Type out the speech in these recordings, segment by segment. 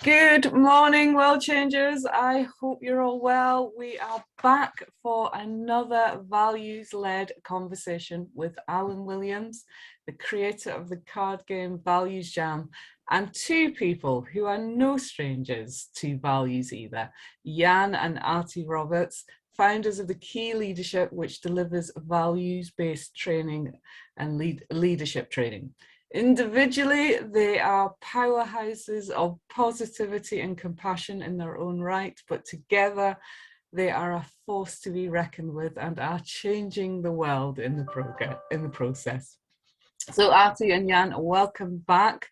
Good morning, world changers. I hope you're all well. We are back for another values-led conversation with Alan Williams, the creator of the card game ValuesJam, and two people who are no strangers to values either, Jan and Artie Roberts, founders of the Key Leadership, which delivers values-based training and leadership training. Individually, they are powerhouses of positivity and compassion in their own right, but together they are a force to be reckoned with and are changing the world in the process. So Artie and Jan, welcome back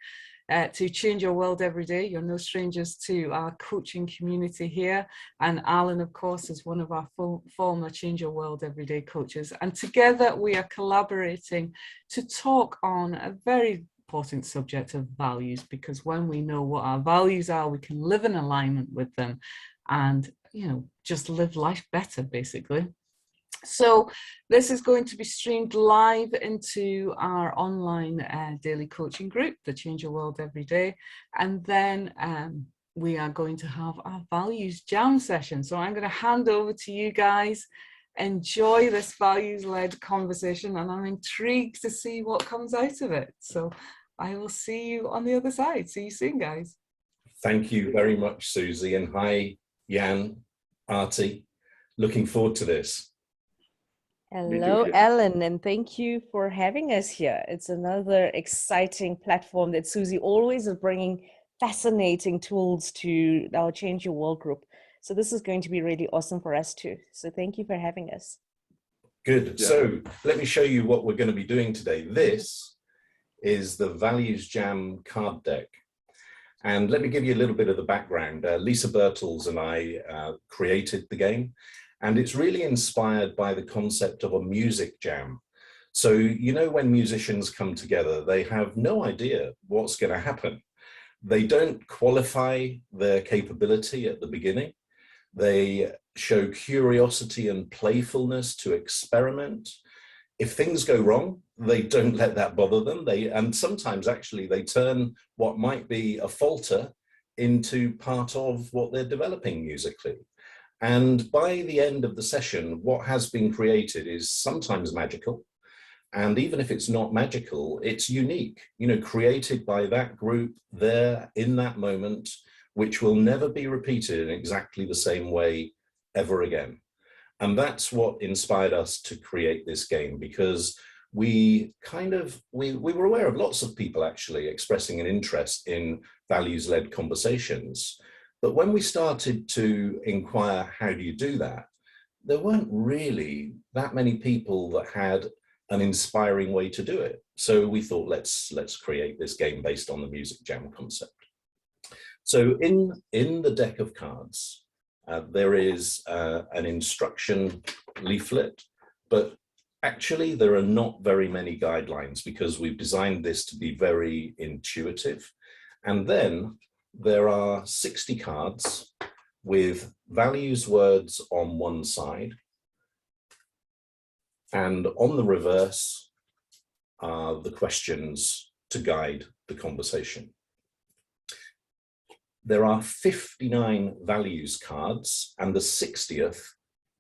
to Change Your World Every Day. You're no strangers to our coaching community here. And Alan, of course, is one of our former Change Your World Everyday coaches. And together we are collaborating to talk on a very important subject of values, because when we know what our values are, we can live in alignment with them and, you know, just live life better, basically. So this is going to be streamed live into our online daily coaching group, the Change Your World Every Day. And then we are going to have our values jam session. So I'm going to hand over to you guys. Enjoy this values-led conversation, and I'm intrigued to see what comes out of it. So I will see you on the other side. See you soon, guys. Thank you very much, Susie. And hi, Jan, Artie. Looking forward to this. Hello, Alan, and thank you for having us here. It's another exciting platform that Susie always is bringing fascinating tools to our Change Your World group. So this is going to be really awesome for us too. So thank you for having us. Good. Yeah. So let me show you what we're going to be doing today. This is the ValuesJam card deck. And let me give you a little bit of the background. Lisa Birtles and I created the game. And it's really inspired by the concept of a music jam. So, you know, when musicians come together, they have no idea what's going to happen. They don't qualify their capability at the beginning. They show curiosity and playfulness to experiment. If things go wrong, they don't let that bother them. And sometimes actually they turn what might be a falter into part of what they're developing musically. And by the end of the session, what has been created is sometimes magical. And even if it's not magical, it's unique, you know, created by that group there in that moment, which will never be repeated in exactly the same way ever again. And that's what inspired us to create this game, because we were aware of lots of people actually expressing an interest in values-led conversations. But when we started to inquire, how do you do that? There weren't really that many people that had an inspiring way to do it. So we thought, let's create this game based on the music jam concept. So in the deck of cards, there is an instruction leaflet, but actually there are not very many guidelines because we've designed this to be very intuitive. And then there are 60 cards with values words on one side, and on the reverse are the questions to guide the conversation. There are 59 values cards, and the 60th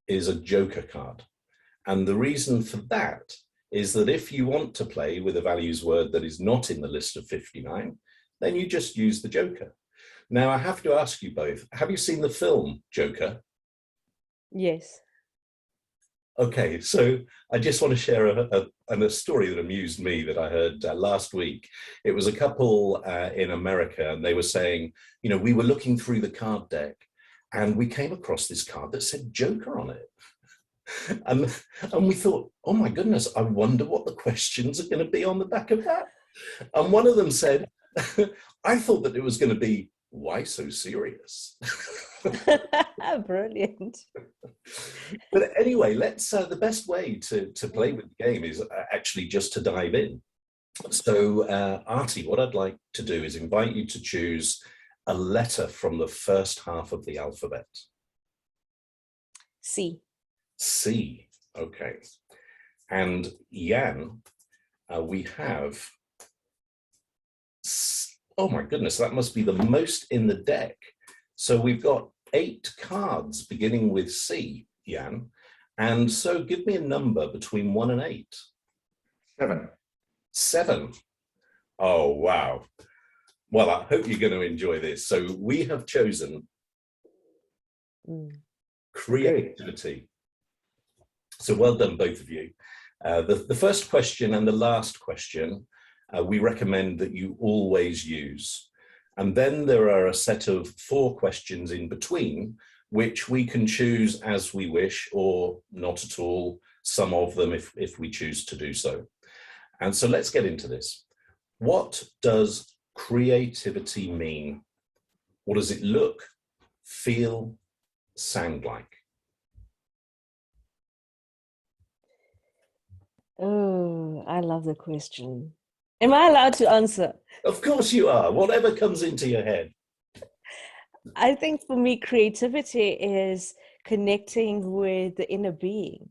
is a joker card. And the reason for that is that if you want to play with a values word that is not in the list of 59, then you just use the joker. Now, I have to ask you both, have you seen the film Joker? Yes. Okay, so I just want to share a story that amused me that I heard last week. It was a couple in America, and they were saying, you know, we were looking through the card deck and we came across this card that said Joker on it. and we thought, oh my goodness, I wonder what the questions are going to be on the back of that. And one of them said, I thought that it was going to be, why so serious? Brilliant. But anyway, let's the best way to play with the game is actually just to dive in. So Artie, what I'd like to do is invite you to choose a letter from the first half of the alphabet. C. C. Okay. And Jan, we have Oh my goodness, that must be the most in the deck. So we've got 8 cards beginning with C, Jan. And so give me a number between 1 and 8. 7. 7. Oh, wow. Well, I hope you're going to enjoy this. So we have chosen creativity. So well done, both of you. The first question and the last question, we recommend that you always use. And then there are a set of 4 questions in between, which we can choose as we wish, or not at all, some of them if we choose to do so. And so let's get into this. What does creativity mean? What does it look, feel, sound like? Oh, I love the question. Am I allowed to answer? Of course you are, whatever comes into your head. I think for me, creativity is connecting with the inner being.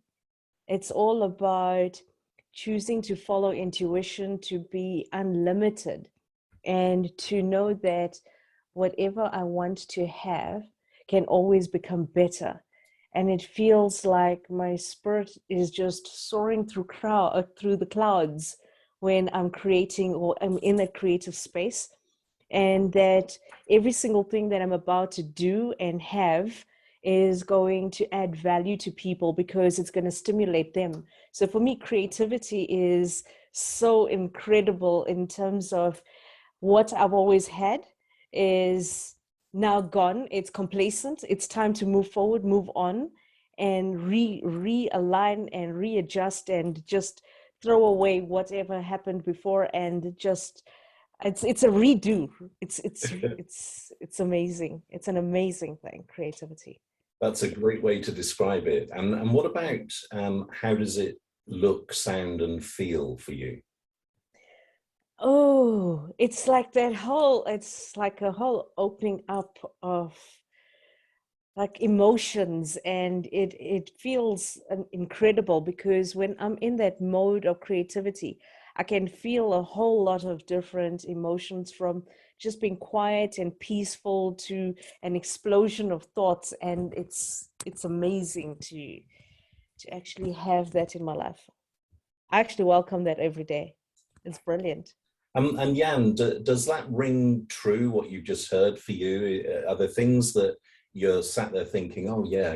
It's all about choosing to follow intuition, to be unlimited, and to know that whatever I want to have can always become better. And it feels like my spirit is just soaring through the clouds when I'm creating or I'm in a creative space. And that every single thing that I'm about to do and have is going to add value to people because it's going to stimulate them. So for me, creativity is so incredible in terms of what I've always had is now gone. It's complacent. It's time to move forward, move on, and realign and readjust and just throw away whatever happened before and just it's a redo. It's amazing. It's an amazing thing, creativity. That's a great way to describe it. And what about how does it look, sound, and feel for you? Oh, it's like a whole opening up of like emotions, and it feels incredible because when I'm in that mode of creativity, I can feel a whole lot of different emotions, from just being quiet and peaceful to an explosion of thoughts, and it's amazing to actually have that in my life. I actually welcome that every day. It's brilliant. And Jan, does that ring true, what you just heard for you? Are there things that you're sat there thinking, oh, yeah.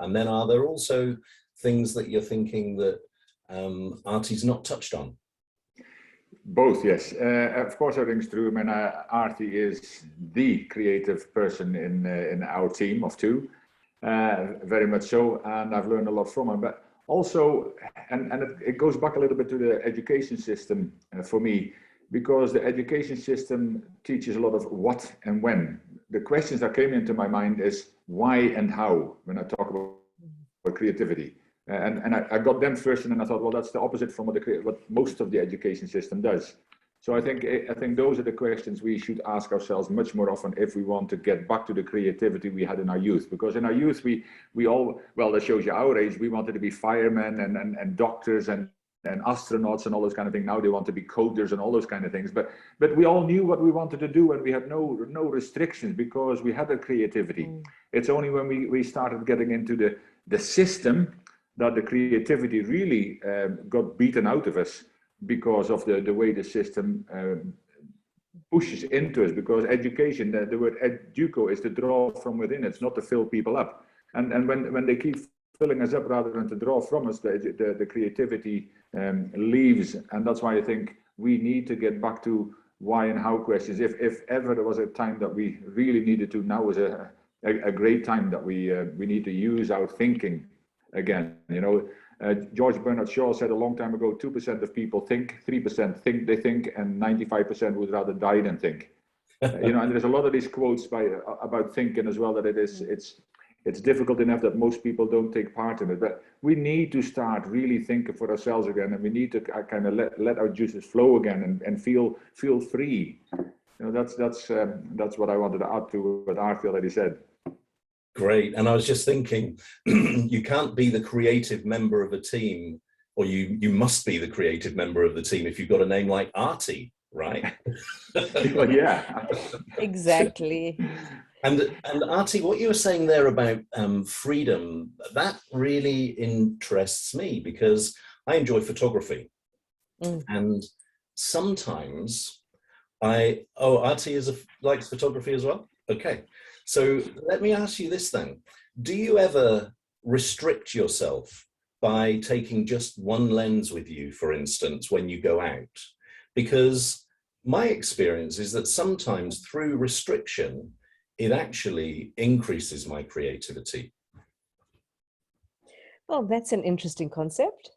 And then are there also things that you're thinking that Artie's not touched on? Both, yes. Of course, that rings true. I mean, Artie is the creative person in our team of 2, very much so, and I've learned a lot from him. But also, and it goes back a little bit to the education system for me, because the education system teaches a lot of what and when. The questions that came into my mind is why and how when I talk about creativity. And I got them first, and then I thought, well, that's the opposite from what most of the education system does. So I think those are the questions we should ask ourselves much more often if we want to get back to the creativity we had in our youth. Because in our youth, we all, well, that shows you our age, we wanted to be firemen and doctors and astronauts and all those kind of things. Now they want to be coders and all those kind of things. But we all knew what we wanted to do, and we had no restrictions because we had a creativity. It's only when we started getting into the system that the creativity really got beaten out of us because of the way the system pushes into us. Because education, the word educo is to draw from within, it's not to fill people up. And when they keep filling us up rather than to draw from us, the creativity leaves. And that's why I think we need to get back to why and how questions. If ever there was a time that we really needed to, now is a great time that we need to use our thinking again. You know, George Bernard Shaw said a long time ago, 2% of people think, 3% think they think, and 95% would rather die than think. You know, and there's a lot of these quotes about thinking as well, that it's difficult enough that most people don't take part in it, but we need to start really thinking for ourselves again, and we need to kind of let our juices flow again and feel free. You know, that's what I wanted to add to what Arthie already said. Great. And I was just thinking, you can't be the creative member of a team, or you must be the creative member of the team if you've got a name like Artie. right? Well, yeah. Exactly. And Artie, what you were saying there about freedom, that really interests me because I enjoy photography. And sometimes Artie likes photography as well? Okay. So let me ask you this then. Do you ever restrict yourself by taking just one lens with you, for instance, when you go out? Because my experience is that sometimes through restriction, it actually increases my creativity. Well, that's an interesting concept.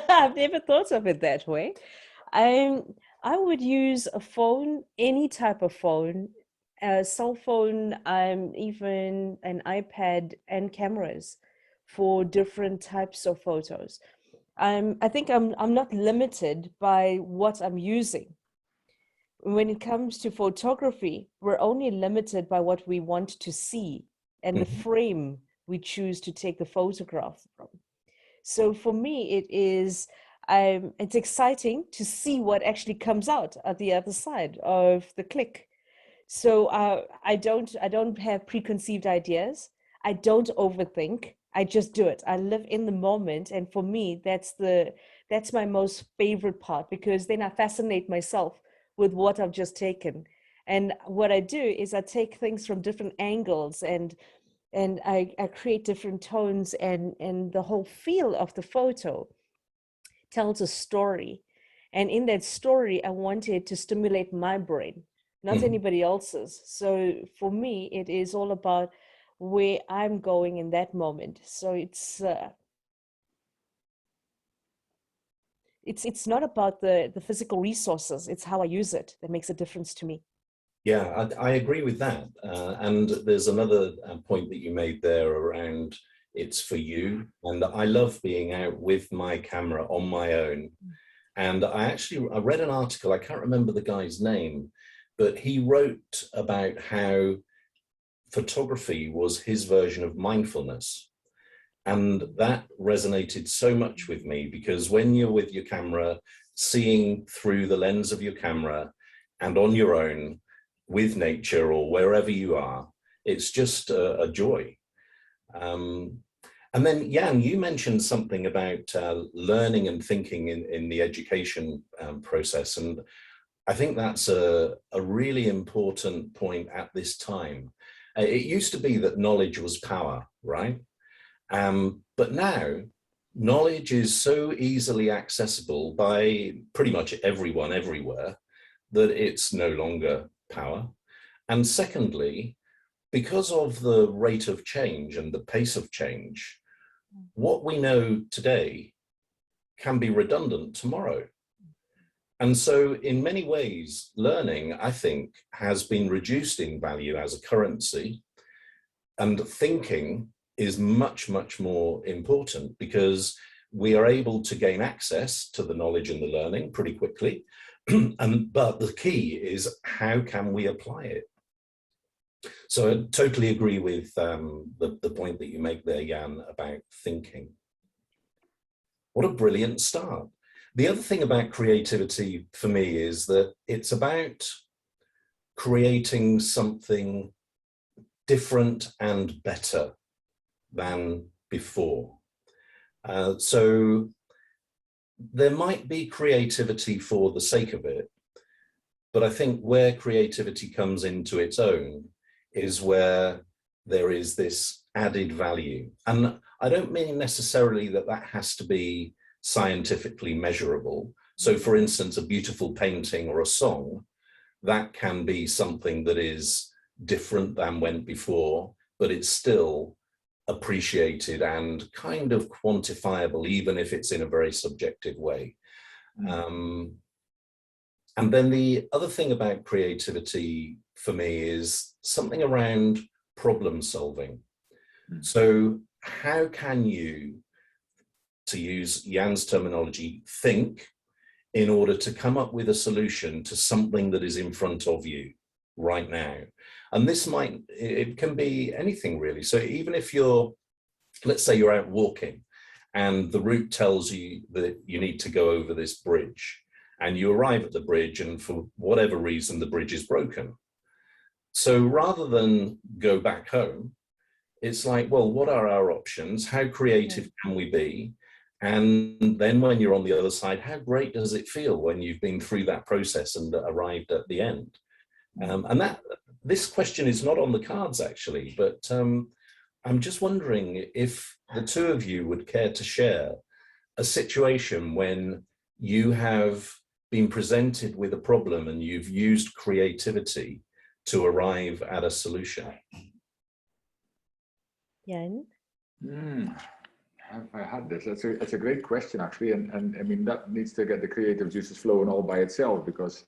I've never thought of it that way. I would use a phone, any type of phone, a cell phone, even an iPad and cameras for different types of photos. I think I'm not limited by what I'm using. When it comes to photography, we're only limited by what we want to see and the frame we choose to take the photograph from. So for me, it's exciting to see what actually comes out at the other side of the click. So I don't have preconceived ideas. I don't overthink. I just do it. I live in the moment, and for me, that's my most favorite part, because then I fascinate myself with what I've just taken. And what I do is I take things from different angles, and I create different tones, and the whole feel of the photo tells a story. And in that story, I wanted to stimulate my brain, not anybody else's. So for me, it is all about where I'm going in that moment. So it's not about the physical resources. It's how I use it that makes a difference to me. Yeah, I agree with that. And there's another point that you made there around it's for you. And I love being out with my camera on my own. And I read an article, I can't remember the guy's name, but he wrote about how photography was his version of mindfulness. And that resonated so much with me, because when you're with your camera, seeing through the lens of your camera and on your own with nature or wherever you are, it's just a joy. And then, Jan, you mentioned something about learning and thinking in the education process. And I think that's a really important point at this time. It used to be that knowledge was power, right? But now, knowledge is so easily accessible by pretty much everyone, everywhere, that it's no longer power. And secondly, because of the rate of change and the pace of change, what we know today can be redundant tomorrow. And so in many ways, learning, I think, has been reduced in value as a currency, and thinking is much, much more important, because we are able to gain access to the knowledge and the learning pretty quickly. But the key is, how can we apply it? So I totally agree with the point that you make there, Jan, about thinking. What a brilliant start. The other thing about creativity for me is that it's about creating something different and better than before. So there might be creativity for the sake of it, but I think where creativity comes into its own is where there is this added value. And I don't mean necessarily that that has to be scientifically measurable. So for instance, a beautiful painting or a song, that can be something that is different than went before, but it's still appreciated and kind of quantifiable, even if it's in a very subjective way. And then the other thing about creativity for me is something around problem solving. So how can you, to use Jan's terminology, think in order to come up with a solution to something that is in front of you right now? And this it can be anything really. So even if let's say you're out walking and the route tells you that you need to go over this bridge, and you arrive at the bridge, and for whatever reason, the bridge is broken. So rather than go back home, it's like, well, what are our options? How creative can we be? And then when you're on the other side, how great does it feel when you've been through that process and arrived at the end? And this question is not on the cards, actually, but I'm just wondering if the two of you would care to share a situation when you have been presented with a problem and you've used creativity to arrive at a solution. Jan? Have I had this? That's a great question, actually, and I mean that needs to get the creative juices flowing all by itself, because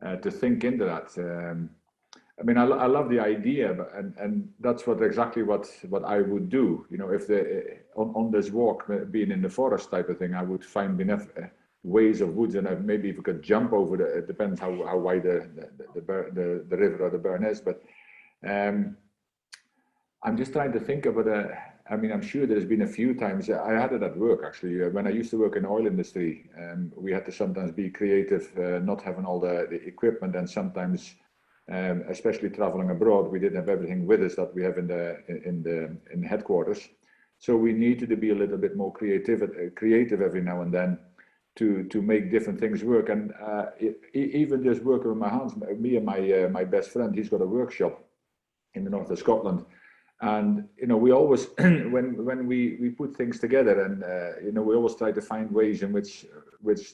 to think into that, I mean, I love the idea, but and that's exactly what I would do. You know, if on this walk, being in the forest type of thing, I would find enough ways of woods, and maybe if we could jump over it depends how wide the river or the burn is, but I'm just trying to think about I mean, I'm sure there's been a few times, I had it at work actually, when I used to work in the oil industry, we had to sometimes be creative, not having all the equipment, and sometimes, especially traveling abroad, we didn't have everything with us that we have in headquarters. So we needed to be a little bit more creative every now and then to make different things work. And even just working with my hands, me and my best friend, he's got a workshop in the north of Scotland. And, you know, we always, when we put things together, and, you know, we always try to find ways in which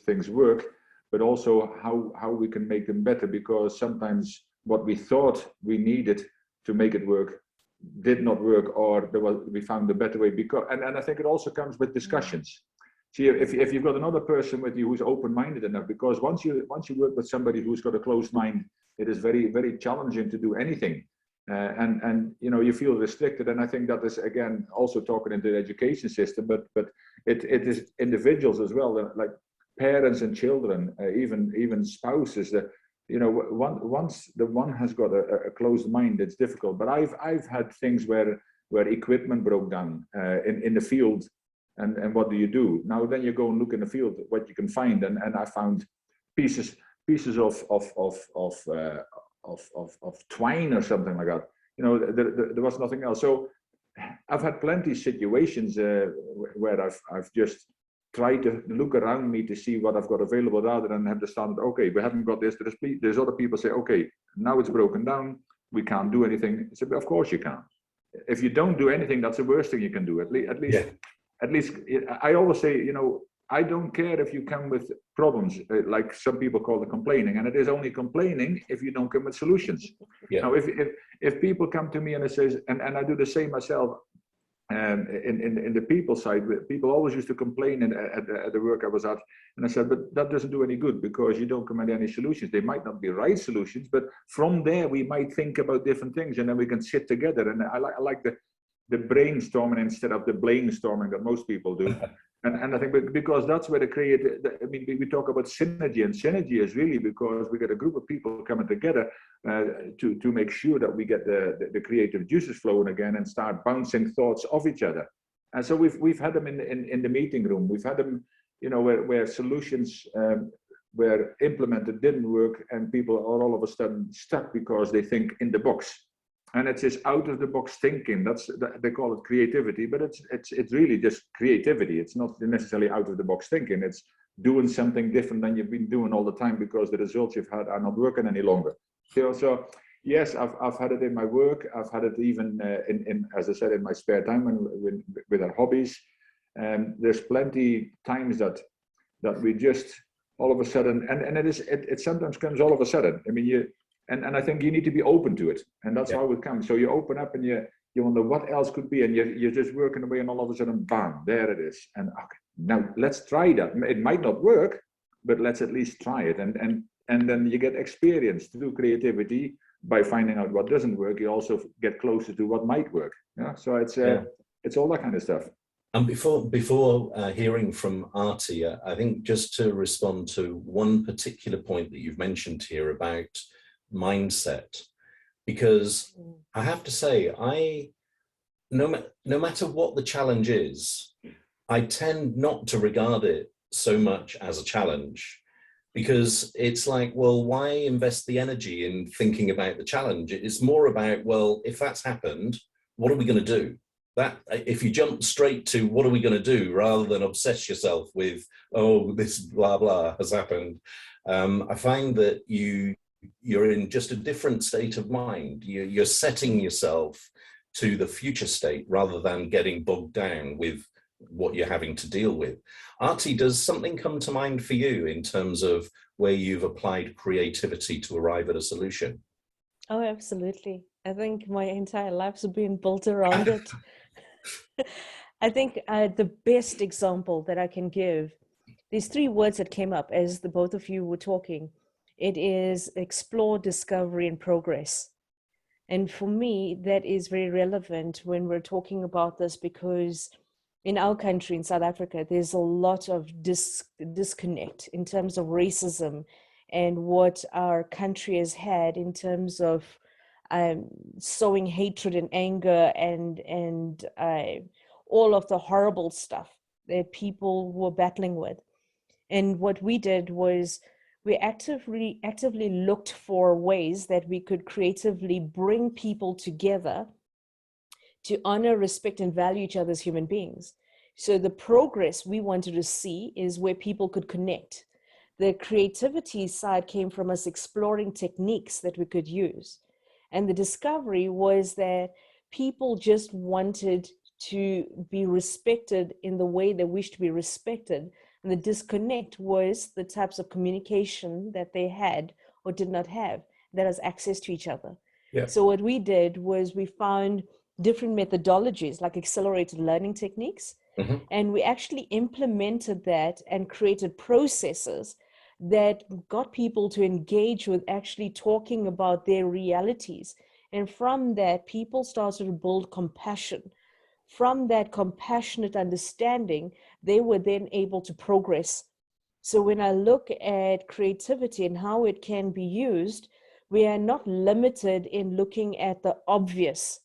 things work, but also how we can make them better, because sometimes what we thought we needed to make it work did not work, or we found a better way. Because, and I think it also comes with discussions. See, if you've got another person with you who's open-minded enough, because once you work with somebody who's got a closed mind, it is very, very challenging to do anything. And you know, you feel restricted, and I think that is again also talking into the education system, but it is individuals as well, like parents and children, even spouses. That, you know, once the one has got a closed mind, it's difficult. But I've had things where equipment broke down in the field, and what do you do now? Then you go and look in the field what you can find, and I found pieces of twine or something like that. You know, there was nothing else. So I've had plenty of situations where I've just tried to look around me to see what I've got available, rather than have the standard, okay, we haven't got this. There's other people say, okay, now it's broken down, we can't do anything. So, of course you can. If you don't do anything, that's the worst thing you can do. At least I always say, you know, I don't care if you come with problems, like some people call it complaining, and it is only complaining if you don't come with solutions. Yeah. Now, if people come to me and it says, and I do the same myself, in the people side, people always used to complain at the work I was at, and I said, but that doesn't do any good, because you don't come with any solutions. They might not be right solutions, but from there we might think about different things, and then we can sit together. And I like the brainstorming instead of the blamestorming that most people do. And I think because that's where I mean, we talk about synergy, and synergy is really because we get a group of people coming together to make sure that we get the creative juices flowing again and start bouncing thoughts off each other. And so we've had them in the meeting room. We've had them, you know, where solutions were implemented didn't work, and people are all of a sudden stuck because they think in the box. And it's this out of the box thinking. They call it creativity, but it's really just creativity. It's not necessarily out of the box thinking. It's doing something different than you've been doing all the time, because the results you've had are not working any longer. So yes, I've had it in my work. I've had it even in as I said, in my spare time and with our hobbies. There's plenty times that we just all of a sudden, and it sometimes comes all of a sudden. I mean, And I think you need to be open to it, and that's how it comes. So you open up and you wonder what else could be, and you're just working away, and all of a sudden, bam, there it is. And okay, now let's try that. It might not work, but let's at least try it. And then you get experience through creativity by finding out what doesn't work. You also get closer to what might work. Yeah. So it's all that kind of stuff. And before hearing from Artie, I think just to respond to one particular point that you've mentioned here about mindset, because I have to say, no matter what the challenge is, I tend not to regard it so much as a challenge, Because it's like, well, why invest the energy in thinking about the challenge? It's more about, well, if that's happened, what are we going to do? That if you jump straight to what are we going to do rather than obsess yourself with, oh, this blah blah has happened, I find that you're in just a different state of mind. You're setting yourself to the future state rather than getting bogged down with what you're having to deal with. Artie, does something come to mind for you in terms of where you've applied creativity to arrive at a solution? Oh, absolutely. I think my entire life's been built around it. I think the best example that I can give, these three words that came up as the both of you were talking, it is explore, discovery, and progress. And for me, that is very relevant when we're talking about this, because in our country, in South Africa, there's a lot of disconnect in terms of racism and what our country has had in terms of sowing hatred and anger and all of the horrible stuff that people were battling with. And what we did was we actively looked for ways that we could creatively bring people together to honor, respect, and value each other as human beings. So the progress we wanted to see is where people could connect. The creativity side came from us exploring techniques that we could use. And the discovery was that people just wanted to be respected in the way they wished to be respected. And the disconnect was the types of communication that they had or did not have that has access to each other. Yeah. So what we did was we found different methodologies like accelerated learning techniques. Mm-hmm. And we actually implemented that and created processes that got people to engage with actually talking about their realities. And from that, people started to build compassion. From that compassionate understanding, they were then able to progress. So when I look at creativity and how it can be used, we are not limited in looking at the obvious.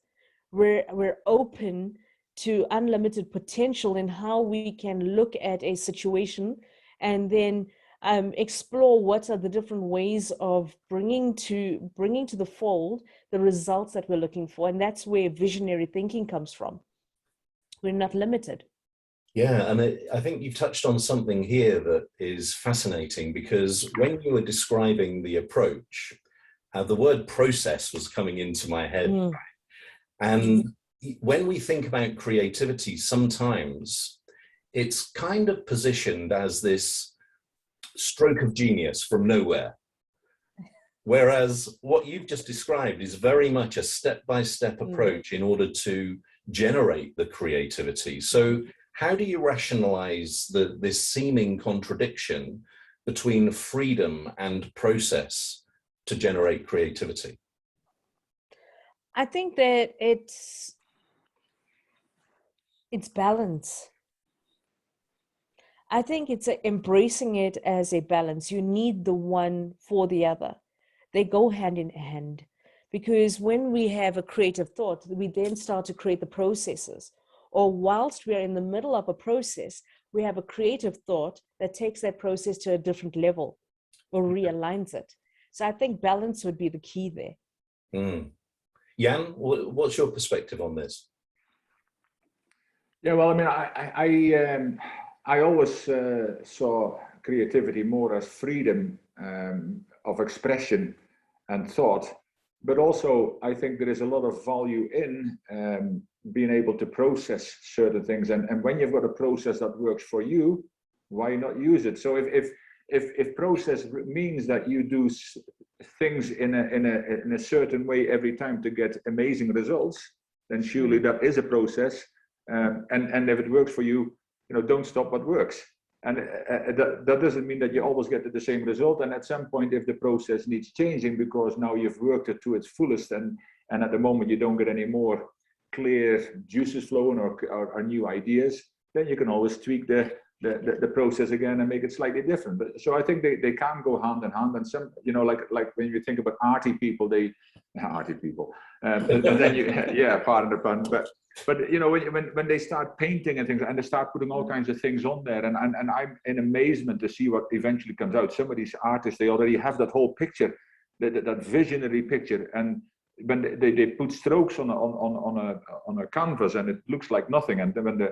We're open to unlimited potential in how we can look at a situation and then explore what are the different ways of bringing to the fold the results that we're looking for. And that's where visionary thinking comes from. We're not limited. Yeah, and I think you've touched on something here that is fascinating, because when you were describing the approach, the word process was coming into my head. Mm. And when we think about creativity, sometimes it's kind of positioned as this stroke of genius from nowhere. Whereas what you've just described is very much a step-by-step approach in order to generate the creativity. So how do you rationalize this seeming contradiction between freedom and process to generate creativity? I think that it's balance. I think it's embracing it as a balance. You need the one for the other. They go hand in hand, because when we have a creative thought, we then start to create the processes. Or whilst we are in the middle of a process, we have a creative thought that takes that process to a different level or realigns it. So I think balance would be the key there. Mm. Jan, what's your perspective on this? Yeah, well, I mean, I always saw creativity more as freedom of expression and thought, but also I think there is a lot of value in being able to process certain things. And when you've got a process that works for you, why not use it? So if process means that you do things in a certain way every time to get amazing results, then surely that is a process. And if it works for you, don't stop what works. And that doesn't mean that you always get the same result. And at some point, if the process needs changing because now you've worked it to its fullest, and at the moment you don't get any more clear juices flowing or new ideas, then you can always tweak the the process again and make it slightly different. But so I think they can go hand in hand. And some, you know, like when you think about arty people, and then you, yeah, pardon the pun, but you know, when they start painting and things, and they start putting all kinds of things on there, and I'm in amazement to see what eventually comes out. Some of these artists, they already have that whole picture, that visionary picture, and when they put strokes on a canvas, and it looks like nothing, and then when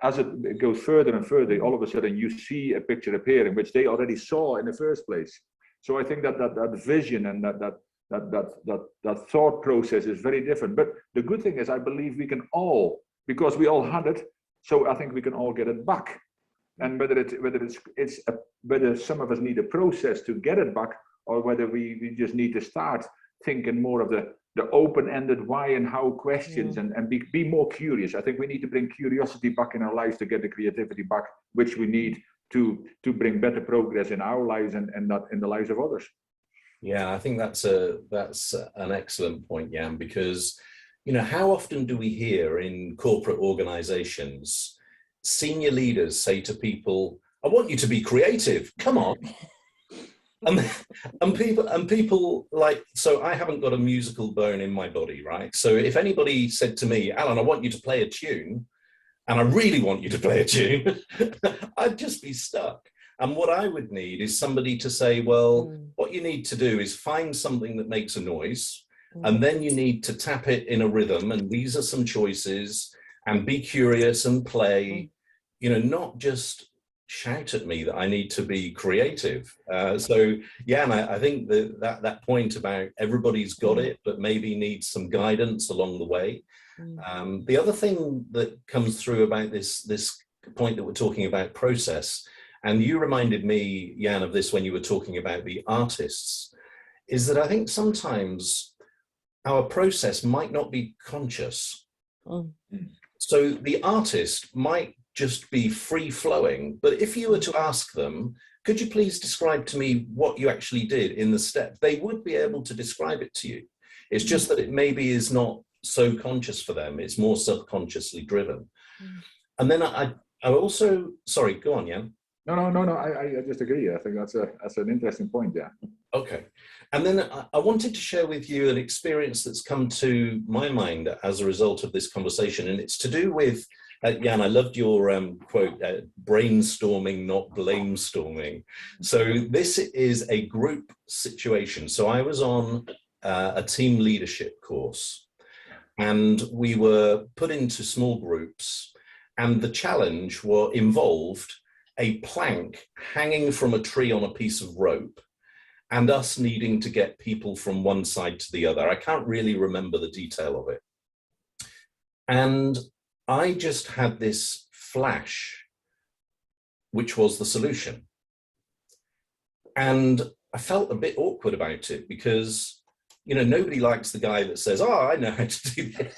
as it goes further and further, all of a sudden you see a picture appearing which they already saw in the first place. So I think that vision and that thought process is very different. But the good thing is, I believe we can all, because we all had it, so I think we can all get it back. And whether some of us need a process to get it back, or whether we just need to start thinking more of the open-ended why and how questions, and be more curious. I think we need to bring curiosity back in our lives to get the creativity back, which we need to bring better progress in our lives and not in the lives of others. Yeah, I think that's an excellent point, Jan, because, you know, how often do we hear in corporate organizations senior leaders say to people, I want you to be creative, come on. And people like, so I haven't got a musical bone in my body, right? So if anybody said to me, Alan, I want you to play a tune, and I really want you to play a tune, I'd just be stuck. And what I would need is somebody to say, well, what you need to do is find something that makes a noise, and then you need to tap it in a rhythm, and these are some choices, and be curious and play, you know, not just shout at me that I need to be creative. So yeah, and I think that point about everybody's got it, but maybe needs some guidance along the way. The other thing that comes through about this point that we're talking about process, and you reminded me, Jan, of this when you were talking about the artists, is that I think sometimes our process might not be conscious. So the artist might just be free-flowing, but if you were to ask them, could you please describe to me what you actually did in the step, they would be able to describe it to you. It's just that it maybe is not so conscious for them, it's more subconsciously driven. And then I also, sorry, go on, Jan. No, I just agree. I think that's an interesting point, yeah. Okay. And then I wanted to share with you an experience that's come to my mind as a result of this conversation, and it's to do with Jan, I loved your quote, brainstorming, not blamestorming. So this is a group situation. So I was on a team leadership course, and we were put into small groups, and the challenge involved a plank hanging from a tree on a piece of rope, and us needing to get people from one side to the other. I can't really remember the detail of it. And I just had this flash, which was the solution. And I felt a bit awkward about it because, you know, nobody likes the guy that says, oh, I know how to do this.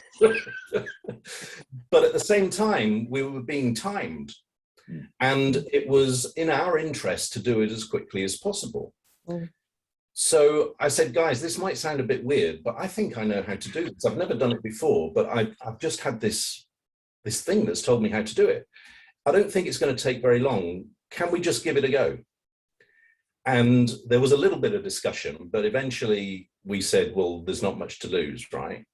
But at the same time, we were being timed. And it was in our interest to do it as quickly as possible. So I said, guys, this might sound a bit weird, but I think I know how to do this. I've never done it before, but I've just had this thing that's told me how to do it. I don't think it's going to take very long. Can we just give it a go? And there was a little bit of discussion, but eventually we said, well, there's not much to lose, right?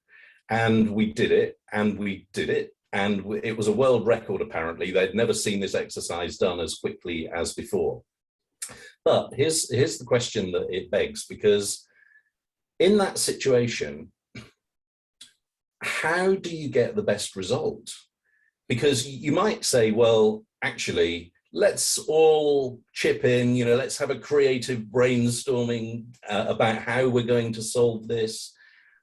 And we did it, and we did it. And it was a world record, apparently. They'd never seen this exercise done as quickly as before. But here's the question that it begs, because in that situation, how do you get the best result? Because you might say, well, actually, let's all chip in, you know, let's have a creative brainstorming about how we're going to solve this.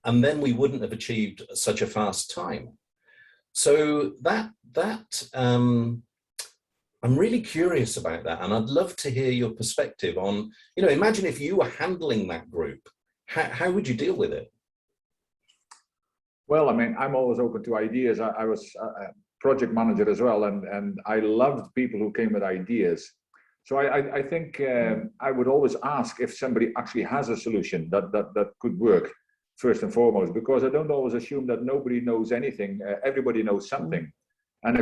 And then we wouldn't have achieved such a fast time. So I'm really curious about that, and I'd love to hear your perspective on, you know, imagine if you were handling that group, how would you deal with it? Well, I mean, I'm always open to ideas. I was a project manager as well, and I loved people who came with ideas. So I think I would always ask if somebody actually has a solution that could work, first and foremost, because I don't always assume that nobody knows anything. Everybody knows something. And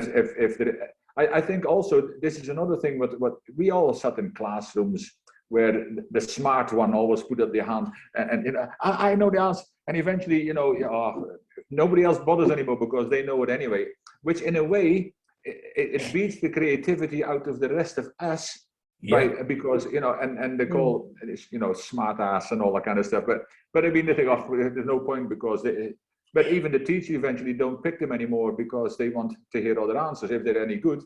I think also this is another thing. What we all sat in classrooms where the smart one always put up their hand and you know, I know the answer, and eventually, you know, nobody else bothers anymore because they know it anyway. Which in a way it beats the creativity out of the rest of us. Yeah. Right, because you know, and they call you know, smart ass and all that kind of stuff. But I mean, they think, oh, there's no point because they. But even the teacher eventually don't pick them anymore because they want to hear other answers if they're any good.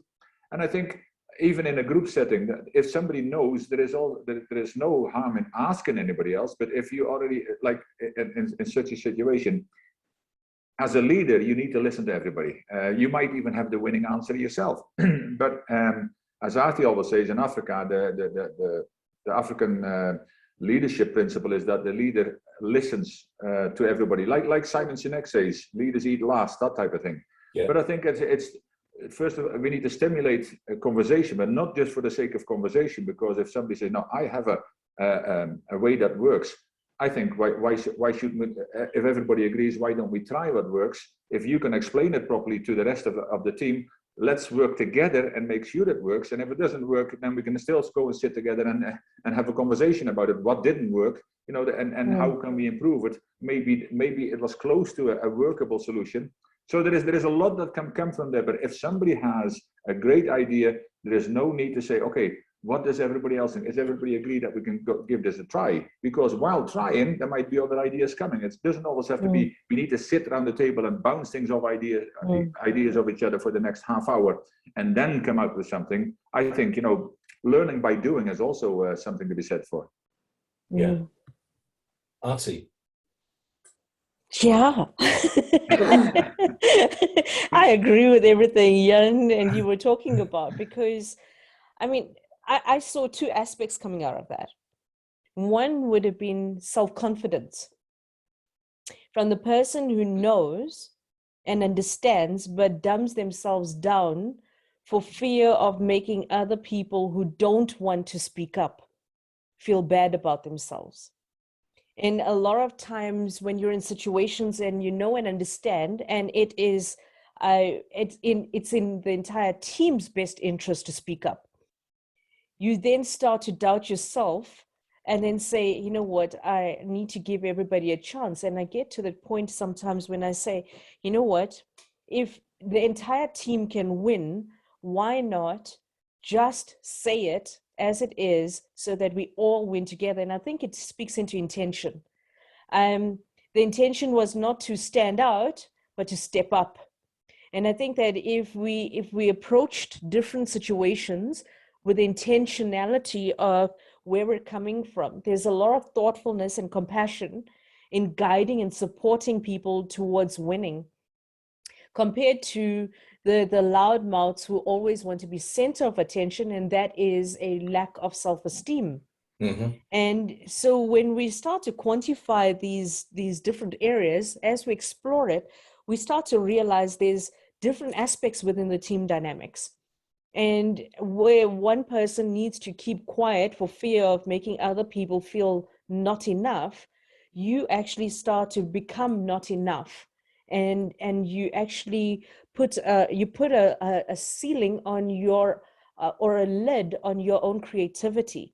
And I think even in a group setting, if somebody knows, there is no harm in asking anybody else. But if you already like in such a situation, as a leader, you need to listen to everybody. You might even have the winning answer yourself, but. As Arthie always says, in Africa, the African leadership principle is that the leader listens to everybody. Like Simon Sinek says, leaders eat last, that type of thing. Yeah. But I think it's first of all, we need to stimulate a conversation, but not just for the sake of conversation. Because if somebody says, "No, I have a way that works," I think why shouldn't we, if everybody agrees, why don't we try what works? If you can explain it properly to the rest of the team. Let's work together and make sure it works. And if it doesn't work, then we can still go and sit together and have a conversation about it. What didn't work, you know, and how can we improve it? Maybe it was close to a workable solution. So there is a lot that can come from there. But if somebody has a great idea, there is no need to say, okay, what does everybody else think? Is everybody agree that we can give this a try? Because while trying, there might be other ideas coming. It doesn't always have to be, we need to sit around the table and bounce things off ideas of each other for the next half hour and then come out with something. I think, you know, learning by doing is also something to be said for. Yeah. Artie. Yeah. I agree with everything Jan and you were talking about, because I mean, I saw two aspects coming out of that. One would have been self-confidence from the person who knows and understands, but dumbs themselves down for fear of making other people who don't want to speak up feel bad about themselves. And a lot of times when you're in situations and you know and understand, and it is, it's in the entire team's best interest to speak up, you then start to doubt yourself and then say, you know what, I need to give everybody a chance. And I get to the point sometimes when I say, you know what, if the entire team can win, why not just say it as it is so that we all win together? And I think it speaks into intention. The intention was not to stand out, but to step up. And I think that if we approached different situations with the intentionality of where we're coming from, there's a lot of thoughtfulness and compassion in guiding and supporting people towards winning, compared to the loudmouths who always want to be center of attention, and that is a lack of self-esteem. And so when we start to quantify these different areas, as we explore it, we start to realize there's different aspects within the team dynamics. And where one person needs to keep quiet for fear of making other people feel not enough, you actually start to become not enough. And you actually put a ceiling on your, or a lid on your own creativity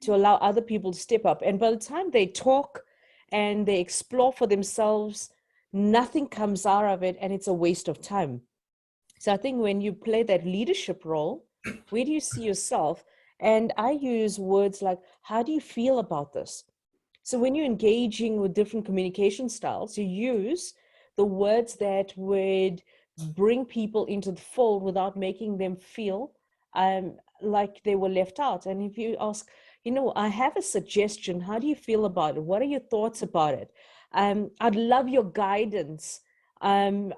to allow other people to step up. And by the time they talk and they explore for themselves, nothing comes out of it, and it's a waste of time. So I think when you play that leadership role, where do you see yourself? And I use words like, how do you feel about this? So when you're engaging with different communication styles, you use the words that would bring people into the fold without making them feel like they were left out. And if you ask, you know, I have a suggestion, how do you feel about it? What are your thoughts about it? I'd love your guidance. And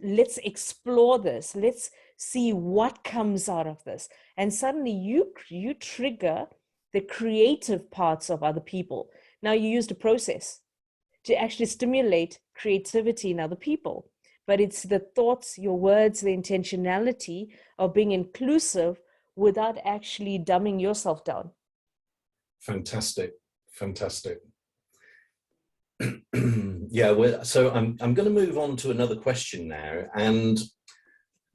let's explore this. Let's see what comes out of this. And suddenly you trigger the creative parts of other people. Now you used a process to actually stimulate creativity in other people. But it's the thoughts, your words, the intentionality of being inclusive without actually dumbing yourself down. Fantastic, fantastic. Yeah, well, so I'm going to move on to another question now, and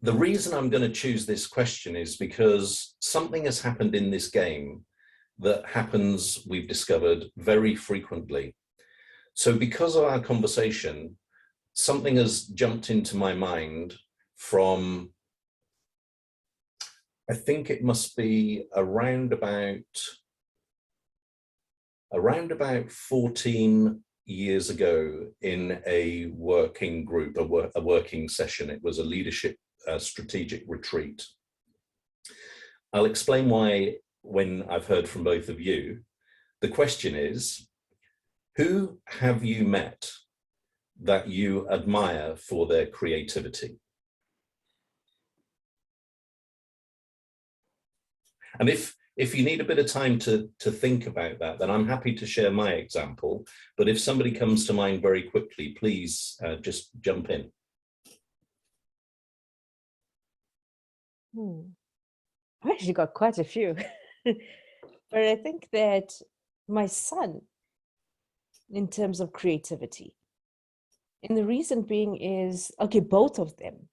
The reason I'm going to choose this question is because something has happened in this game that happens, we've discovered, very frequently. So because of our conversation, something has jumped into my mind from, I think it must be around about 14 years ago in a working group, a working session. It was a leadership strategic retreat. I'll explain why when I've heard from both of you. The question is, who have you met that you admire for their creativity? And if you need a bit of time to think about that, then I'm happy to share my example. But if somebody comes to mind very quickly, please just jump in. I've actually got quite a few. But I think that my son, in terms of creativity, and the reason being is, okay, both of them.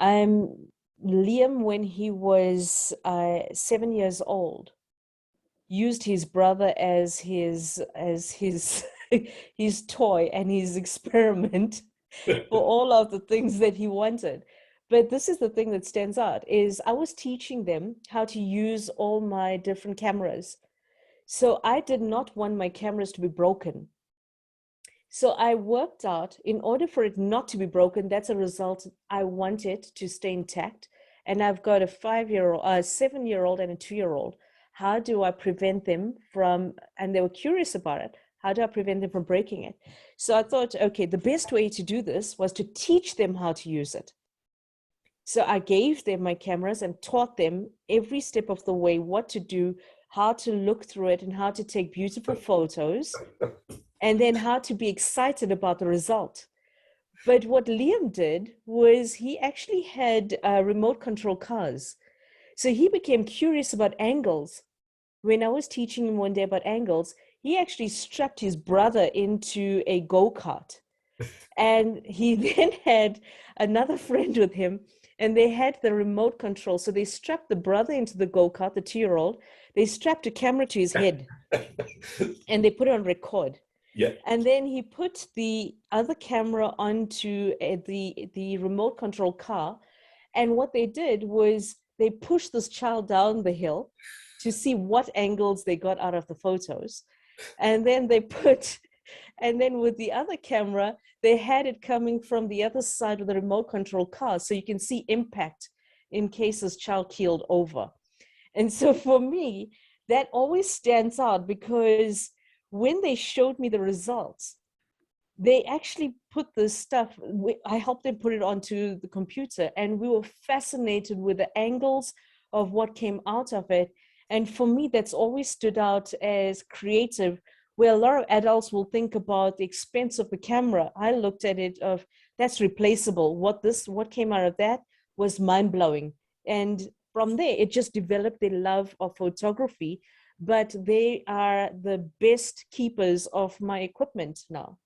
Liam, when he was 7 years old, used his brother as his his toy and his experiment for all of the things that he wanted. But this is the thing that stands out, is I was teaching them how to use all my different cameras. So I did not want my cameras to be broken. So I worked out, in order for it not to be broken, that's a result, I want it to stay intact. And I've got a 5-year-old, a 7-year-old and a 2-year-old. How do I prevent them from, and they were curious about it, how do I prevent them from breaking it? So I thought, okay, the best way to do this was to teach them how to use it. So I gave them my cameras and taught them every step of the way what to do, how to look through it, and how to take beautiful photos, and then how to be excited about the result. But what Liam did was he actually had remote control cars. So he became curious about angles. When I was teaching him one day about angles, he actually strapped his brother into a go-kart. And he then had another friend with him, and they had the remote control. So they strapped the brother into the go-kart, the 2-year-old. They strapped a camera to his head and they put it on record. Yeah. And then he put the other camera onto the remote control car. And what they did was they pushed this child down the hill to see what angles they got out of the photos. And then and then with the other camera, they had it coming from the other side of the remote control car. So you can see impact in case this child keeled over. And so for me, that always stands out, because when they showed me the results, they actually put this stuff, I helped them put it onto the computer, and we were fascinated with the angles of what came out of it. And for me, that's always stood out as creative, where a lot of adults will think about the expense of the camera. I looked at it of, that's replaceable. What came out of that was mind-blowing. And from there, it just developed their love of photography. But they are the best keepers of my equipment now.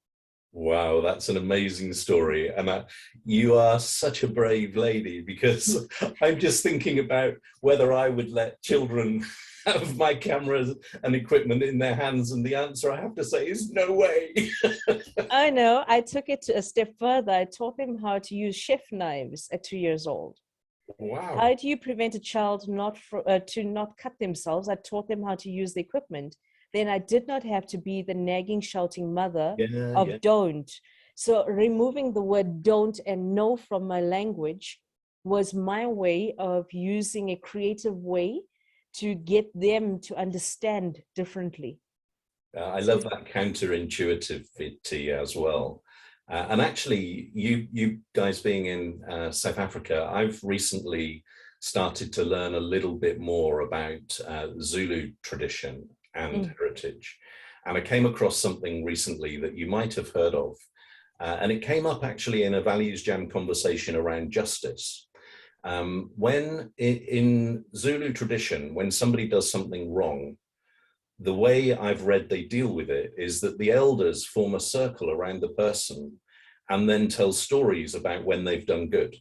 Wow, that's an amazing story. And you are such a brave lady, because I'm just thinking about whether I would let children have my cameras and equipment in their hands. And the answer, I have to say, is no way. I know. I took it a step further. I taught them how to use chef knives at 2 years old. Wow. How do you prevent a child to not cut themselves? I taught them how to use the equipment. Then I did not have to be the nagging, shouting mother of don't. So removing the word don't and no from my language was my way of using a creative way to get them to understand differently. I love that counterintuitivity as well. And actually, you guys being in South Africa, I've recently started to learn a little bit more about Zulu tradition and heritage. And I came across something recently that you might have heard of. And it came up actually in a ValuesJam conversation around justice. When in Zulu tradition, when somebody does something wrong, the way I've read they deal with it is that the elders form a circle around the person and then tell stories about when they've done good.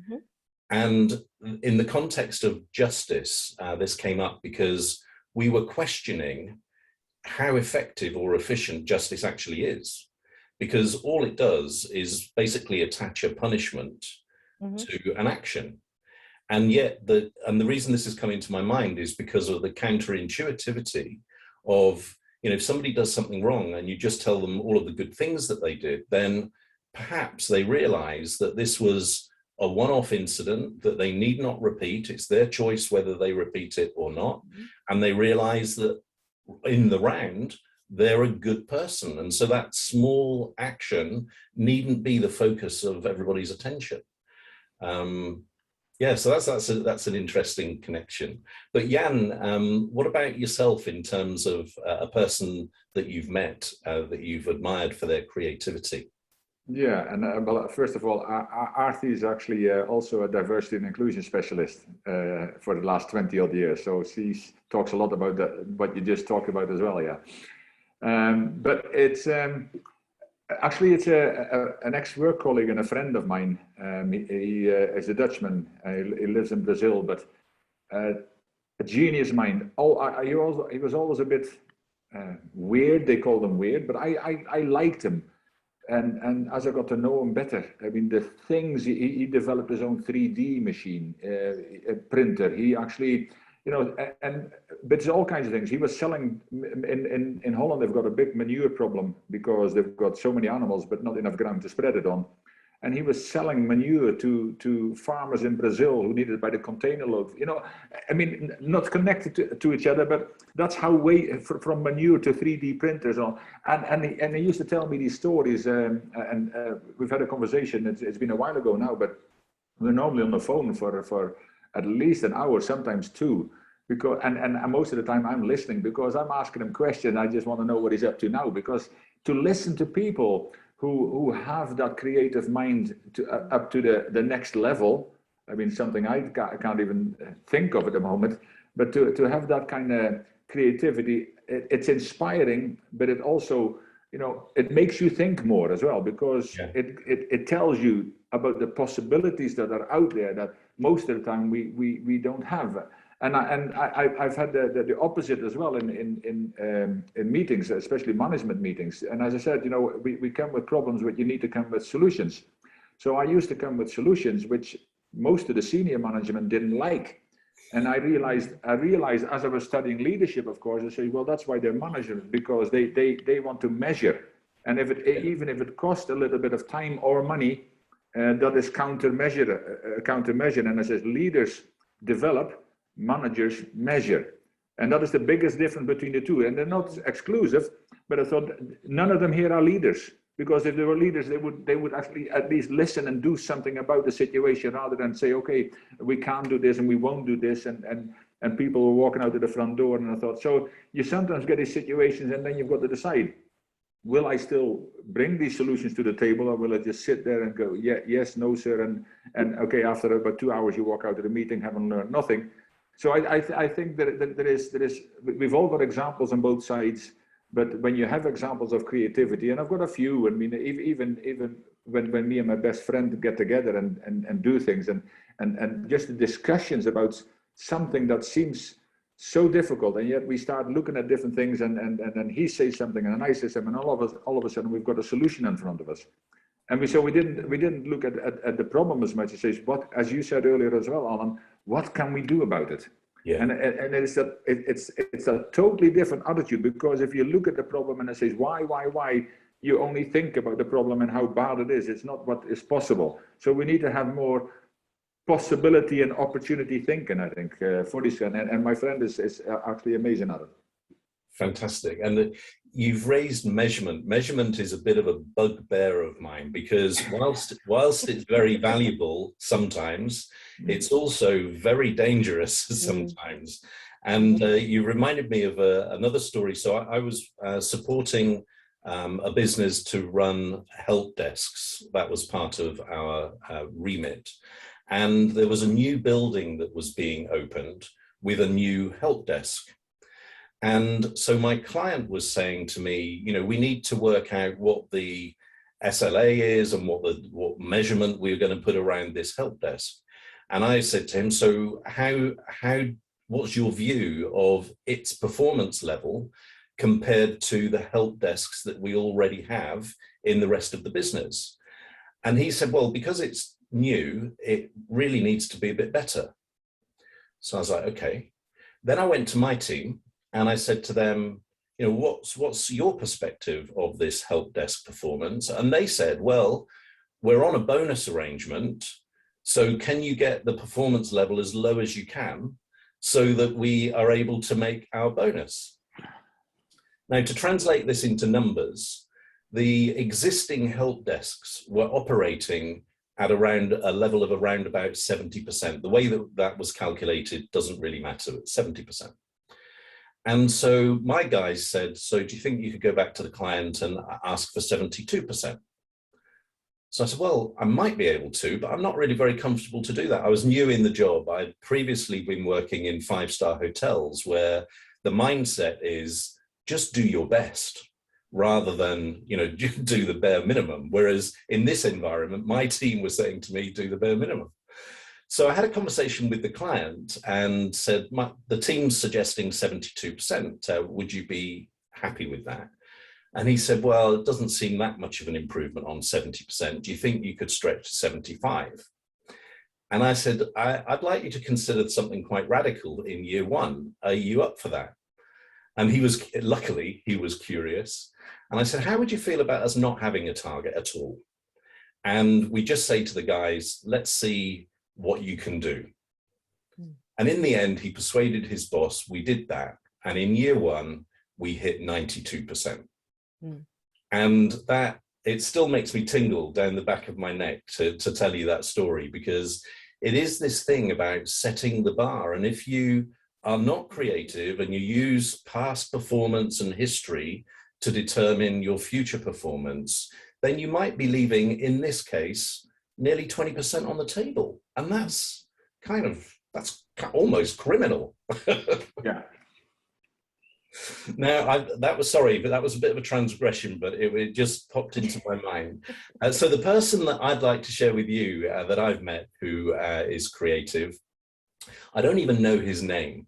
Mhm. And in the context of justice, this came up because we were questioning how effective or efficient justice actually is. Because all it does is basically attach a punishment to an action. And yet, the reason this is coming to my mind is because of the counterintuitivity of, if somebody does something wrong and you just tell them all of the good things that they did, then perhaps they realize that this was a one-off incident that they need not repeat. It's their choice whether they repeat it or not. And they realize that in the round, they're a good person. And so that small action needn't be the focus of everybody's attention. Yeah, so that's an interesting connection. But Jan, what about yourself in terms of a person that you've met, that you've admired for their creativity? Yeah, and well, first of all, Arthie is actually also a diversity and inclusion specialist for the last 20 odd years. So she talks a lot about what you just talked about as well, yeah. But it's actually it's an ex-work colleague and a friend of mine. He is a Dutchman. He lives in Brazil, but a genius mind. He was always a bit weird. They called him weird, but I liked him. And as I got to know him better, I mean, the things he developed his own 3D machine, a printer. He actually, but it's all kinds of things. He was selling in Holland. They've got a big manure problem because they've got so many animals, but not enough ground to spread it on. And he was selling manure to farmers in Brazil who needed it by the container load. I mean, not connected to each other, but that's how from manure to 3D printers on. And he used to tell me these stories. And we've had a conversation. It's been a while ago now, but we're normally on the phone for at least an hour, sometimes two. Because and most of the time I'm listening because I'm asking him questions. I just want to know what he's up to now. Because to listen to people who have that creative mind up to the next level. I mean, something I can't even think of at the moment, but to have that kind of creativity, it's inspiring, but it also, it makes you think more as well, because it tells you about the possibilities that are out there that most of the time we don't have. And I've had the opposite as well in meetings, especially management meetings. And as I said, we come with problems, but you need to come with solutions. So I used to come with solutions which most of the senior management didn't like. And I realized as I was studying leadership, of course, I say, well, that's why they're managers, because they want to measure. And even if it costs a little bit of time or money, that is countermeasure. And I said, leaders develop, managers measure. And that is the biggest difference between the two. And they're not exclusive, but I thought none of them here are leaders, because if they were leaders, they would actually at least listen and do something about the situation, rather than say, okay, we can't do this and we won't do this. And people were walking out of the front door. And I thought, so you sometimes get these situations and then you've got to decide, will I still bring these solutions to the table, or will I just sit there and go, yeah, yes, no, sir. And okay, after about 2 hours, you walk out of the meeting, having learned nothing. So I think that there is, we've all got examples on both sides, but when you have examples of creativity, and I've got a few, I mean, even when me and my best friend get together and do things, and just the discussions about something that seems so difficult, and yet we start looking at different things, and then he says something, and then I say something, and all of a sudden we've got a solution in front of us. And we didn't look at the problem as much as say, what, as you said earlier as well, Alan, what can we do about it? Yeah. And it's a totally different attitude, because if you look at the problem and it says why, you only think about the problem and how bad it is. It's not what is possible. So we need to have more possibility and opportunity thinking, I think, for this. And my friend is actually amazing at it. Fantastic. And you've raised measurement. Measurement is a bit of a bugbear of mine, because whilst it's very valuable sometimes, it's also very dangerous sometimes. And you reminded me of another story. So I was supporting a business to run help desks. That was part of our remit. And there was a new building that was being opened with a new help desk. And so my client was saying to me, we need to work out what the SLA is and what measurement we were going to put around this help desk. And I said to him, so what's your view of its performance level compared to the help desks that we already have in the rest of the business? And he said, well, because it's new, it really needs to be a bit better. So I was like, okay. Then I went to my team and I said to them, you know, what's your perspective of this help desk performance? And they said, well, we're on a bonus arrangement, so can you get the performance level as low as you can so that we are able to make our bonus? Now, to translate this into numbers, the existing help desks were operating at around a level of around about 70%. The way that that was calculated doesn't really matter, it's 70%. And so my guys said, so do you think you could go back to the client and ask for 72%? So I said, well, I might be able to, but I'm not really very comfortable to do that. I was new in the job. I'd previously been working in 5-star hotels where the mindset is just do your best rather than, you know, do the bare minimum. Whereas in this environment, my team was saying to me, do the bare minimum. So I had a conversation with the client and said, the team's suggesting 72%. Would you be happy with that? And he said, well, it doesn't seem that much of an improvement on 70%. Do you think you could stretch to 75? And I said, I'd like you to consider something quite radical in year one. Are you up for that? And luckily, he was curious. And I said, how would you feel about us not having a target at all? And we just say to the guys, let's see what you can do. And in the end, he persuaded his boss, we did that. And in year one, we hit 92%. And that, it still makes me tingle down the back of my neck to tell you that story, because it is this thing about setting the bar. And if you are not creative and you use past performance and history to determine your future performance, then you might be leaving, in this case, nearly 20% on the table. And that's almost criminal. Yeah. Now, that was a bit of a transgression, but it just popped into my mind. So the person that I'd like to share with you that I've met who is creative, I don't even know his name.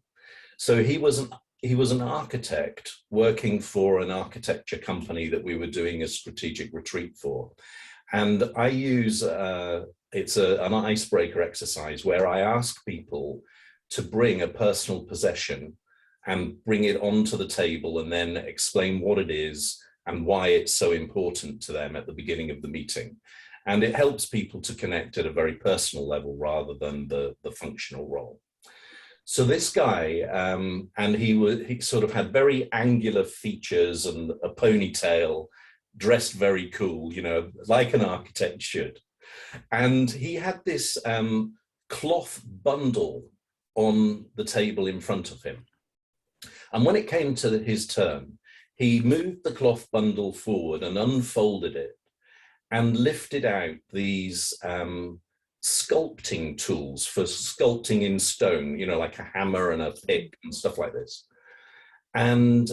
So he was an architect working for an architecture company that we were doing a strategic retreat for. And I use, it's an icebreaker exercise where I ask people to bring a personal possession and bring it onto the table and then explain what it is and why it's so important to them at the beginning of the meeting. And it helps people to connect at a very personal level rather than the functional role. So this guy, and he sort of had very angular features and a ponytail, dressed very cool, you know, like an architect should. And he had this cloth bundle on the table in front of him. And when it came to his turn, he moved the cloth bundle forward and unfolded it and lifted out these sculpting tools for sculpting in stone, you know, like a hammer and a pick and stuff like this. And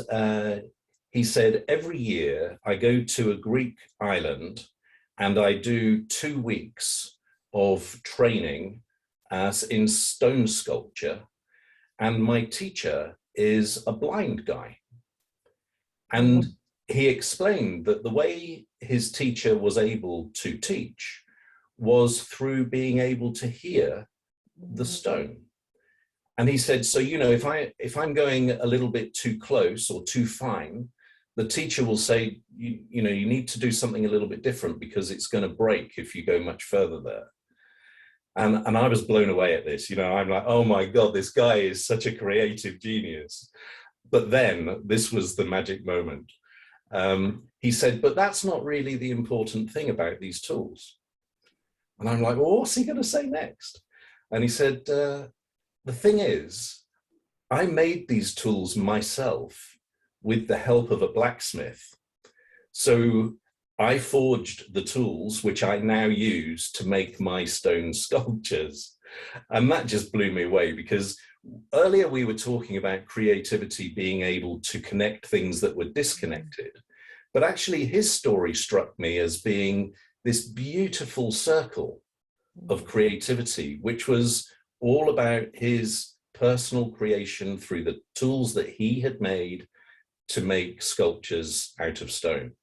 he said, every year I go to a Greek island and I do 2 weeks of training in stone sculpture. And my teacher is a blind guy. And he explained that the way his teacher was able to teach was through being able to hear the stone. And he said, so, you know, if I'm going a little bit too close or too fine, the teacher will say, you know, you need to do something a little bit different because it's going to break if you go much further there. And I was blown away at this, you know, I'm like, oh my God, this guy is such a creative genius. But then this was the magic moment. He said, but that's not really the important thing about these tools. And I'm like, well, what's he going to say next? And he said, the thing is, I made these tools myself with the help of a blacksmith. So I forged the tools, which I now use to make my stone sculptures. And that just blew me away, because earlier we were talking about creativity being able to connect things that were disconnected. But actually his story struck me as being this beautiful circle of creativity, which was all about his personal creation through the tools that he had made to make sculptures out of stone.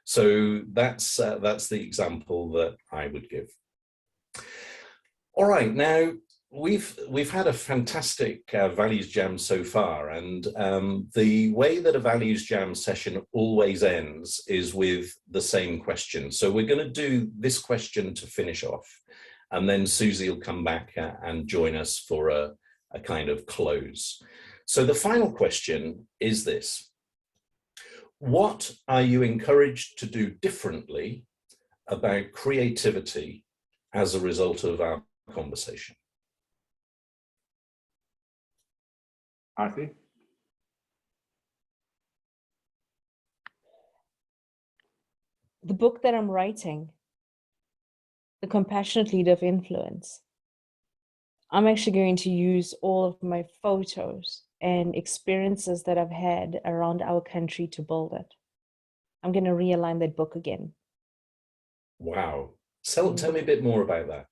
So that's the example that I would give. All right, now we've had a fantastic Values Jam so far, and the way that a Values Jam session always ends is with the same question. So we're going to do this question to finish off, and then Susie will come back and join us for a kind of close. So the final question is this: what are you encouraged to do differently about creativity as a result of our conversation? Arthie? The book that I'm writing, The Compassionate Leader of Influence, I'm actually going to use all of my photos and experiences that I've had around our country to build it. I'm going to realign that book again. Wow. Tell me a bit more about that.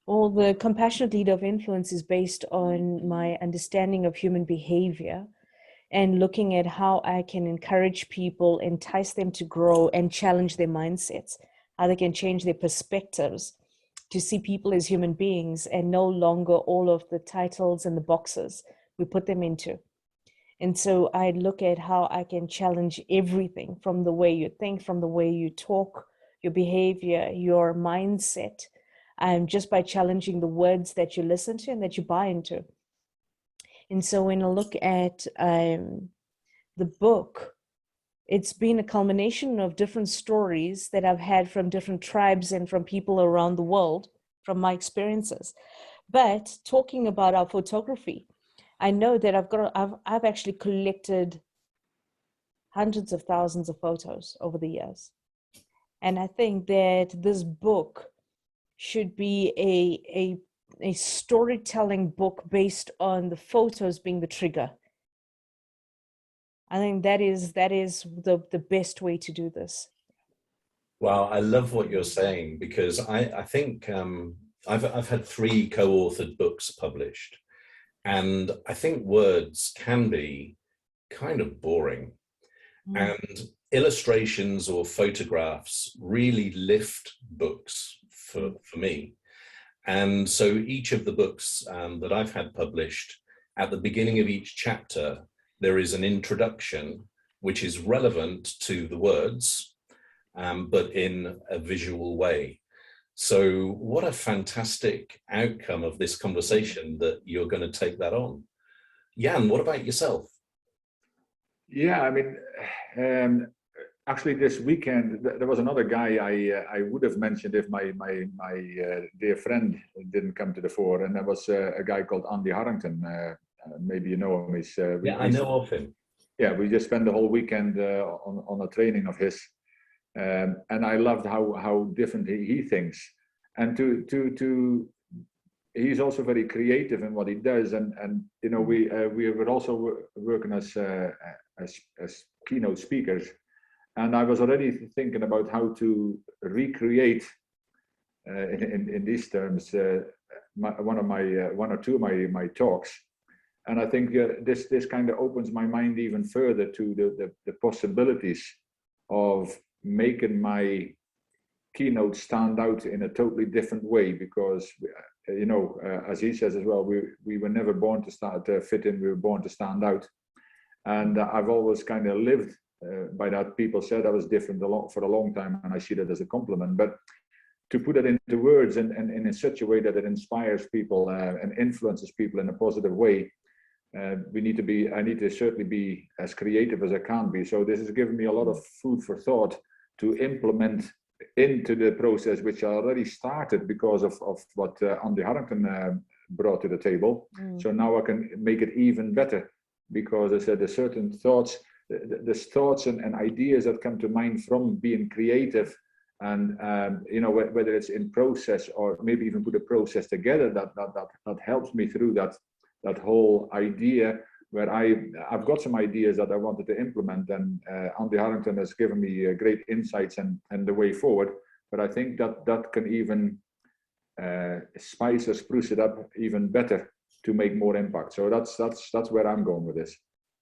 Well, the Compassionate Leader of Influence is based on my understanding of human behavior and looking at how I can encourage people, entice them to grow and challenge their mindsets, how they can change their perspectives to see people as human beings and no longer all of the titles and the boxes we put them into. And so I look at how I can challenge everything from the way you think, from the way you talk, your behavior, your mindset, just by challenging the words that you listen to and that you buy into. And so when I look at the book, it's been a culmination of different stories that I've had from different tribes and from people around the world, from my experiences. But talking about our photography, I know that I've actually collected hundreds of thousands of photos over the years. And I think that this book should be a storytelling book based on the photos being the trigger. I think that is the best way to do this. Wow, I love what you're saying, because I think I've had 3 co-authored books published, and I think words can be kind of boring. And illustrations or photographs really lift books for me. And so each of the books that I've had published, at the beginning of each chapter, there is an introduction which is relevant to the words, but in a visual way. So what a fantastic outcome of this conversation that you're going to take that on. Jan, what about yourself? Yeah, I mean, actually this weekend, there was another guy I would have mentioned if my dear friend didn't come to the fore, and that was a guy called Andy Harrington. Maybe you know him. Yeah, I know of him. Yeah, we just spent the whole weekend on a training of his, and I loved how different he thinks, and he's also very creative in what he does, and you know we were also working as keynote speakers, and I was already thinking about how to recreate in these terms one or two of my talks. And I think this kind of opens my mind even further to the possibilities of making my keynote stand out in a totally different way, because you know, as he says as well, we were never born to fit in, we were born to stand out. And I've always kind of lived by that. People said I was different for a long time, and I see that as a compliment. But to put it into words and in such a way that it inspires people and influences people in a positive way, I need to certainly be as creative as I can be. So this has given me a lot of food for thought to implement into the process, which I already started because of what Andy Harrington brought to the table. So now I can make it even better, because I said there's certain thoughts, there's thoughts and ideas that come to mind from being creative, and you know, whether it's in process or maybe even put a process together that helps me through that whole idea, where I've got some ideas that I wanted to implement, and Andy Harrington has given me great insights and the way forward. But I think that can even spice or spruce it up even better to make more impact. So that's where I'm going with this.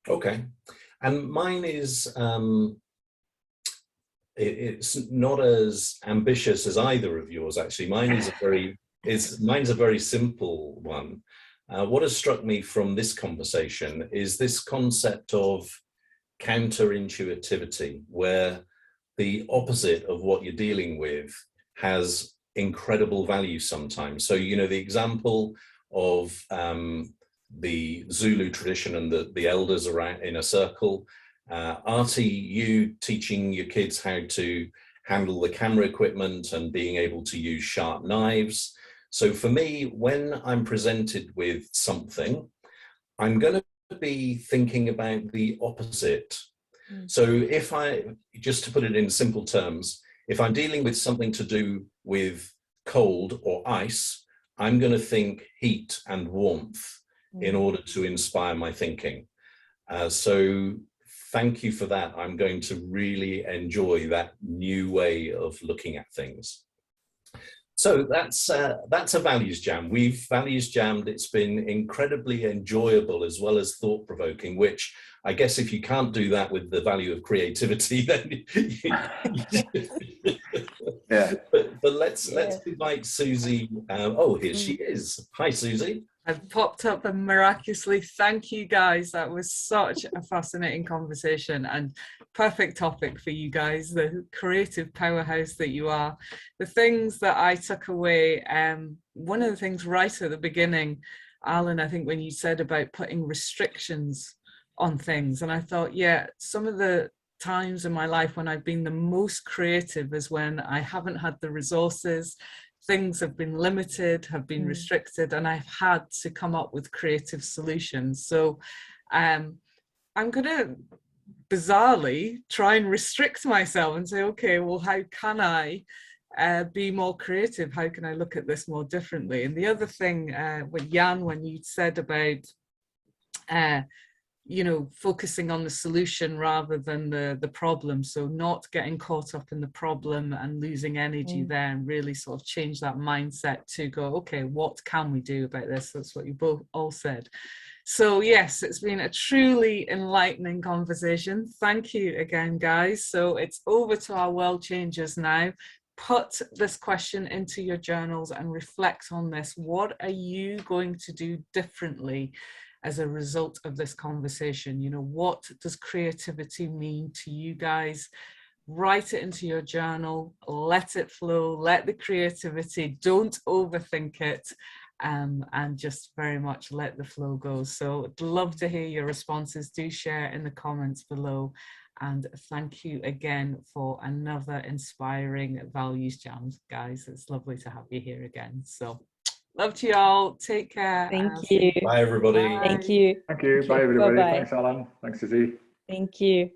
Okay. And mine is, it's not as ambitious as either of yours, actually. Mine is mine's a very simple one. What has struck me from this conversation is this concept of counterintuitivity, where the opposite of what you're dealing with has incredible value sometimes. So, you know, the example of the Zulu tradition and the elders around in a circle, Artie, you teaching your kids how to handle the camera equipment and being able to use sharp knives. So for me, when I'm presented with something, I'm going to be thinking about the opposite. So if just to put it in simple terms, if I'm dealing with something to do with cold or ice, I'm going to think heat and warmth in order to inspire my thinking. So thank you for that. I'm going to really enjoy that new way of looking at things. So that's a values jam. We've values jammed. It's been incredibly enjoyable as well as thought-provoking, which I guess if you can't do that with the value of creativity, then yeah. But let's invite Susie. Oh, here she is. Hi, Susie. I've popped up and miraculously, thank you guys. That was such a fascinating conversation and perfect topic for you guys, the creative powerhouse that you are. The things that I took away, one of the things right at the beginning, Alan, I think when you said about putting restrictions on things, and I thought, yeah, some of the times in my life when I've been the most creative is when I haven't had the resources. Things have been limited, have been restricted, and I've had to come up with creative solutions. So I'm going to bizarrely try and restrict myself and say, okay, well, how can I be more creative? How can I look at this more differently? And the other thing, with Jan, when you said about you know, focusing on the solution rather than the problem. So not getting caught up in the problem and losing energy there, and really sort of change that mindset to go, okay, what can we do about this? That's what you both all said. So yes, it's been a truly enlightening conversation. Thank you again, guys. So it's over to our world changers now. Put this question into your journals and reflect on this. What are you going to do differently as a result of this conversation? You know, what does creativity mean to you guys? Write it into your journal, let it flow, let the creativity, don't overthink it, and just very much let the flow go. So I'd love to hear your responses. Do share in the comments below. And thank you again for another inspiring Values Jams, guys. It's lovely to have you here again. So love to you all. Take care. Thank you. Bye, everybody. Bye. Thank you. Thank you. Bye, everybody. Bye-bye. Thanks, Alan. Thanks, Susie. Thank you.